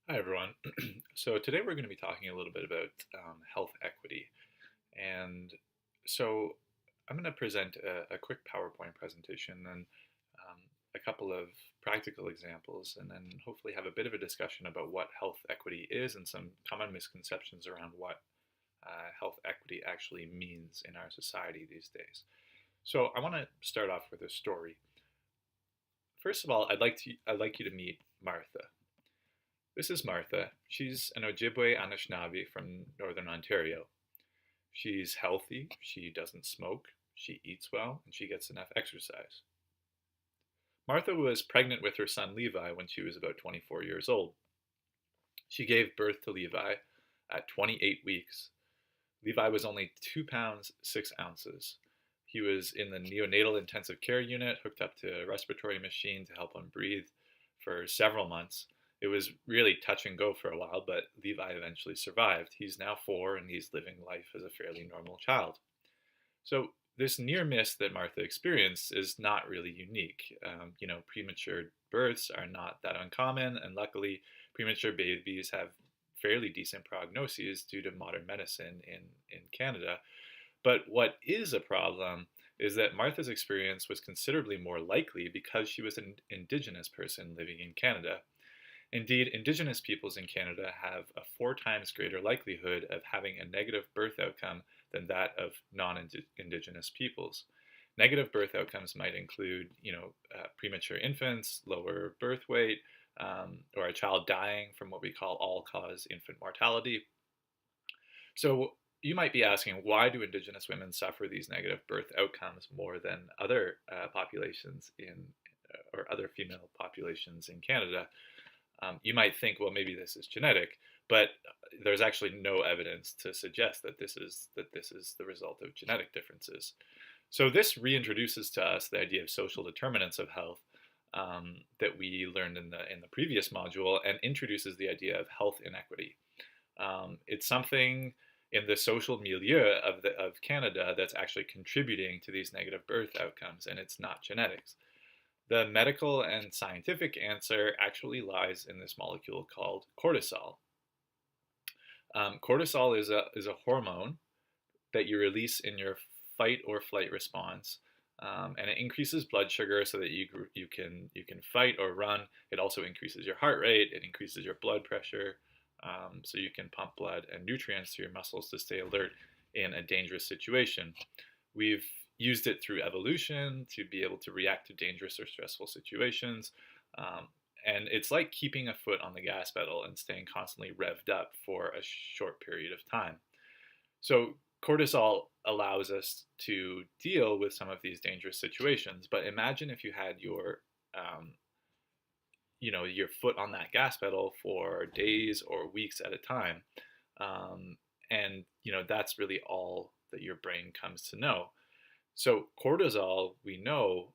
Hi, everyone. So today we're going to be talking a little bit about health equity. And so I'm going to present a quick PowerPoint presentation and a couple of practical examples, and then hopefully have a bit of a discussion about what health equity is and some common misconceptions around what health equity actually means in our society these days. So I want to start off with a story. First of all, I'd like you to meet Martha. This is Martha. She's an Ojibwe Anishinaabe from Northern Ontario. She's healthy, she doesn't smoke, she eats well, and she gets enough exercise. Martha was pregnant with her son Levi when she was about 24 years old. She gave birth to Levi at 28 weeks. Levi was only 2 pounds 6 ounces. He was in the neonatal intensive care unit, hooked up to a respiratory machine to help him breathe for several months. It was really touch and go for a while, but Levi eventually survived. He's now 4 and he's living life as a fairly normal child. So, this near miss that Martha experienced is not really unique. Premature births are not that uncommon, and luckily, premature babies have fairly decent prognoses due to modern medicine in Canada. But what is a problem is that Martha's experience was considerably more likely because she was an Indigenous person living in Canada. Indeed, Indigenous peoples in Canada have a 4 times greater likelihood of having a negative birth outcome than that of non-Indigenous peoples. Negative birth outcomes might include, premature infants, lower birth weight, or a child dying from what we call all-cause infant mortality. So you might be asking, why do Indigenous women suffer these negative birth outcomes more than other populations or other female populations in Canada? You might think, well, maybe this is genetic, but there's actually no evidence to suggest that this is the result of genetic differences. So this reintroduces to us the idea of social determinants of health that we learned in the previous module, and introduces the idea of health inequity. It's something in the social milieu of Canada that's actually contributing to these negative birth outcomes, and it's not genetics. The medical and scientific answer actually lies in this molecule called cortisol. Cortisol is a hormone that you release in your fight or flight response, and it increases blood sugar so that you can fight or run. It also increases your heart rate. It increases your blood pressure, so you can pump blood and nutrients to your muscles to stay alert in a dangerous situation. We've used it through evolution to be able to react to dangerous or stressful situations. And it's like keeping a foot on the gas pedal and staying constantly revved up for a short period of time. So cortisol allows us to deal with some of these dangerous situations. But imagine if you had your foot on that gas pedal for days or weeks at a time. And that's really all that your brain comes to know. So cortisol, we know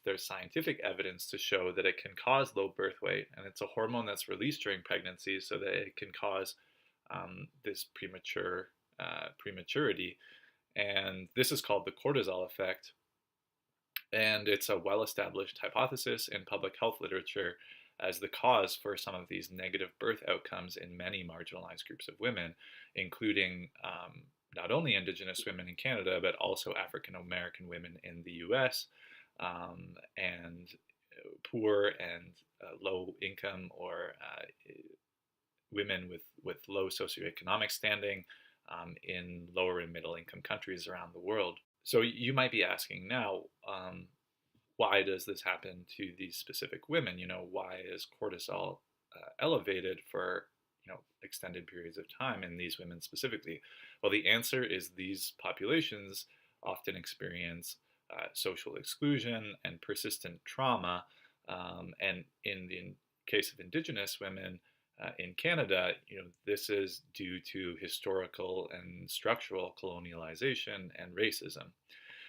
there's scientific evidence to show that it can cause low birth weight, and it's a hormone that's released during pregnancy, so that it can cause this prematurity, and this is called the cortisol effect. And it's a well-established hypothesis in public health literature as the cause for some of these negative birth outcomes in many marginalized groups of women, including not only Indigenous women in Canada, but also African American women in the US, and poor and low income or women with low socioeconomic standing in lower and middle income countries around the world. So you might be asking now, why does this happen to these specific women? Why is cortisol elevated for extended periods of time in these women specifically? Well, the answer is these populations often experience social exclusion and persistent trauma, and in the case of Indigenous women in Canada, this is due to historical and structural colonialization and racism.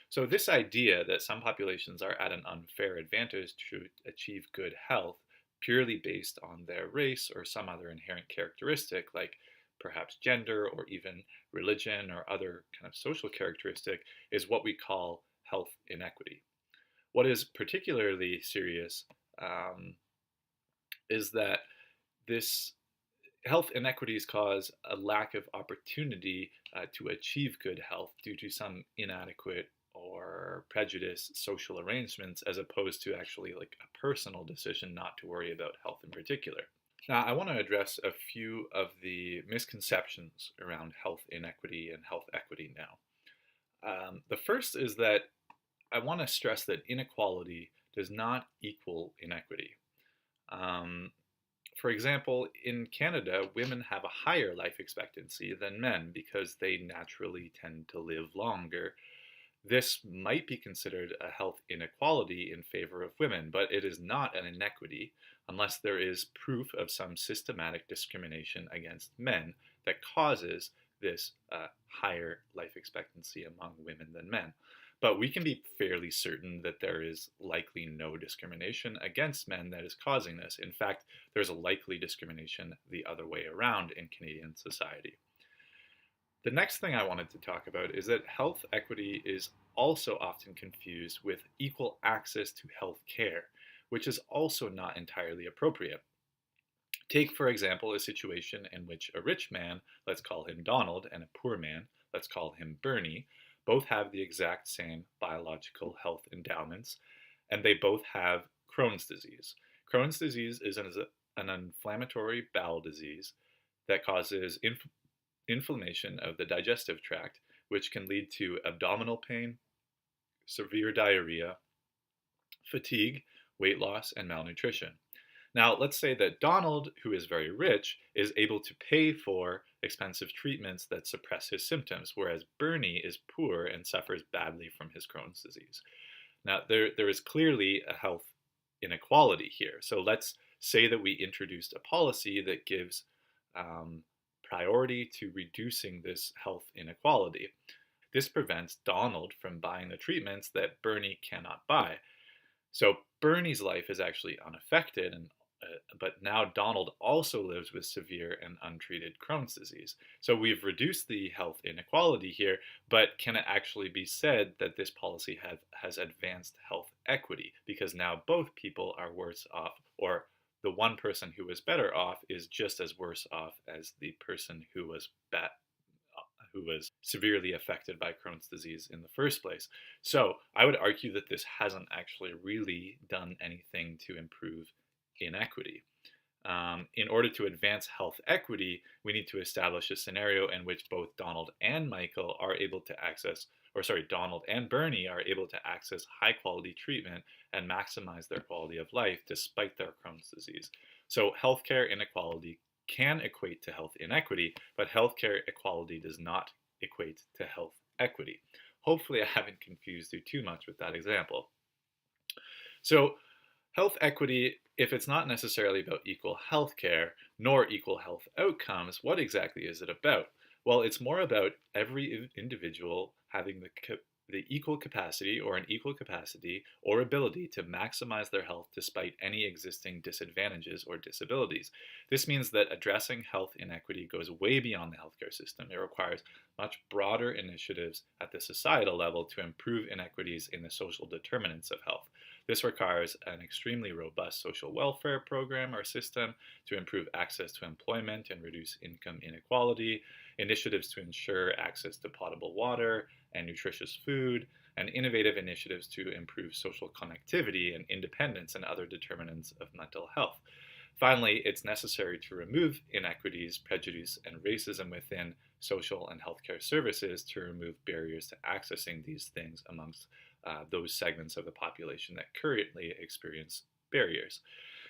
So this idea that some populations are at an unfair advantage to achieve good health purely based on their race or some other inherent characteristic, like perhaps gender or even religion or other kind of social characteristic, is what we call health inequity. What is particularly serious is that this Health inequities cause a lack of opportunity to achieve good health due to some inadequate or prejudiced social arrangements, as opposed to actually like a personal decision not to worry about health in particular. Now, I want to address a few of the misconceptions around health inequity and health equity now. The first is that I want to stress that inequality does not equal inequity. Um, for example, in Canada, women have a higher life expectancy than men because they naturally tend to live longer. This might be considered a health inequality in favor of women, but it is not an inequity unless there is proof of some systematic discrimination against men that causes this higher life expectancy among women than men. But we can be fairly certain that there is likely no discrimination against men that is causing this. In fact, there's a likely discrimination the other way around in Canadian society. The next thing I wanted to talk about is that health equity is also often confused with equal access to health care, which is also not entirely appropriate. Take, for example, a situation in which a rich man, let's call him Donald, and a poor man, let's call him Bernie, both have the exact same biological health endowments, and they both have Crohn's disease. Crohn's disease is an inflammatory bowel disease that causes inflammation of the digestive tract, which can lead to abdominal pain, severe diarrhea, fatigue, weight loss, and malnutrition. Now, let's say that Donald, who is very rich, is able to pay for expensive treatments that suppress his symptoms, whereas Bernie is poor and suffers badly from his Crohn's disease. Now, there is clearly a health inequality here. So let's say that we introduced a policy that gives priority to reducing this health inequality. This prevents Donald from buying the treatments that Bernie cannot buy. So Bernie's life is actually unaffected, but now Donald also lives with severe and untreated Crohn's disease. So we've reduced the health inequality here, but can it actually be said that this policy has advanced health equity? Because now both people are worse off, or the one person who was better off is just as worse off as the person who was severely affected by Crohn's disease in the first place. So I would argue that this hasn't actually really done anything to improve inequity. In order to advance health equity, we need to establish a scenario in which both Donald and Michael are able to access, or sorry, Donald and Bernie are able to access high quality treatment and maximize their quality of life despite their Crohn's disease. So healthcare inequality can equate to health inequity, but healthcare equality does not equate to health equity. Hopefully, I haven't confused you too much with that example. So, health equity, if it's not necessarily about equal health care nor equal health outcomes, what exactly is it about? Well, it's more about every individual having the equal capacity or an equal capacity or ability to maximize their health despite any existing disadvantages or disabilities. This means that addressing health inequity goes way beyond the healthcare system. It requires much broader initiatives at the societal level to improve inequities in the social determinants of health. This requires an extremely robust social welfare program or system to improve access to employment and reduce income inequality, initiatives to ensure access to potable water and nutritious food, and innovative initiatives to improve social connectivity and independence and other determinants of mental health. Finally, it's necessary to remove inequities, prejudice, and racism within social and healthcare services to remove barriers to accessing these things amongst those segments of the population that currently experience barriers.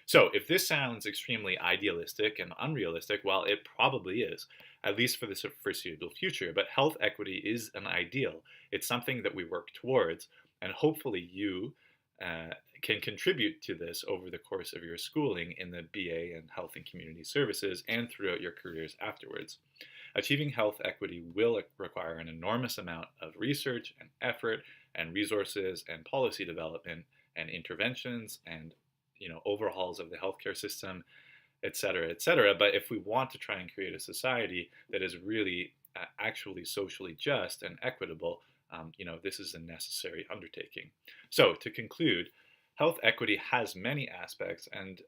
So, if this sounds extremely idealistic and unrealistic, well, it probably is, at least for the foreseeable future. But health equity is an ideal. It's something that we work towards, and hopefully you can contribute to this over the course of your schooling in the BA in Health and Community Services and throughout your careers afterwards. Achieving health equity will require an enormous amount of research and effort and resources and policy development and interventions and overhauls of the healthcare system, et cetera, et cetera. But if we want to try and create a society that is really actually socially just and equitable, this is a necessary undertaking. So to conclude, health equity has many aspects, and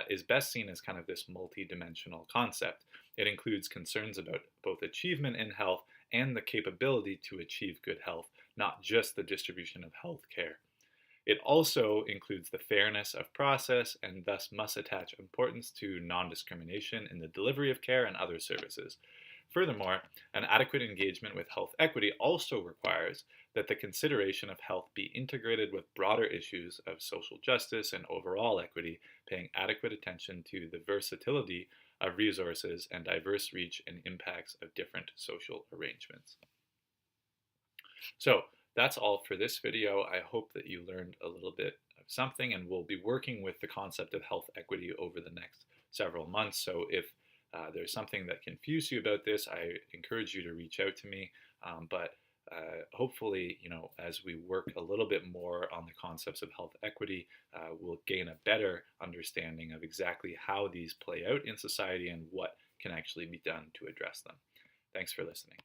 is best seen as kind of this multi-dimensional concept. It includes concerns about both achievement in health and the capability to achieve good health, not just the distribution of health care. It also includes the fairness of process and thus must attach importance to non-discrimination in the delivery of care and other services. Furthermore, an adequate engagement with health equity also requires that the consideration of health be integrated with broader issues of social justice and overall equity, paying adequate attention to the versatility of resources and diverse reach and impacts of different social arrangements. So that's all for this video. I hope that you learned a little bit of something, and we'll be working with the concept of health equity over the next several months. So if there's something that confused you about this, I encourage you to reach out to me. But hopefully, as we work a little bit more on the concepts of health equity, we'll gain a better understanding of exactly how these play out in society and what can actually be done to address them. Thanks for listening.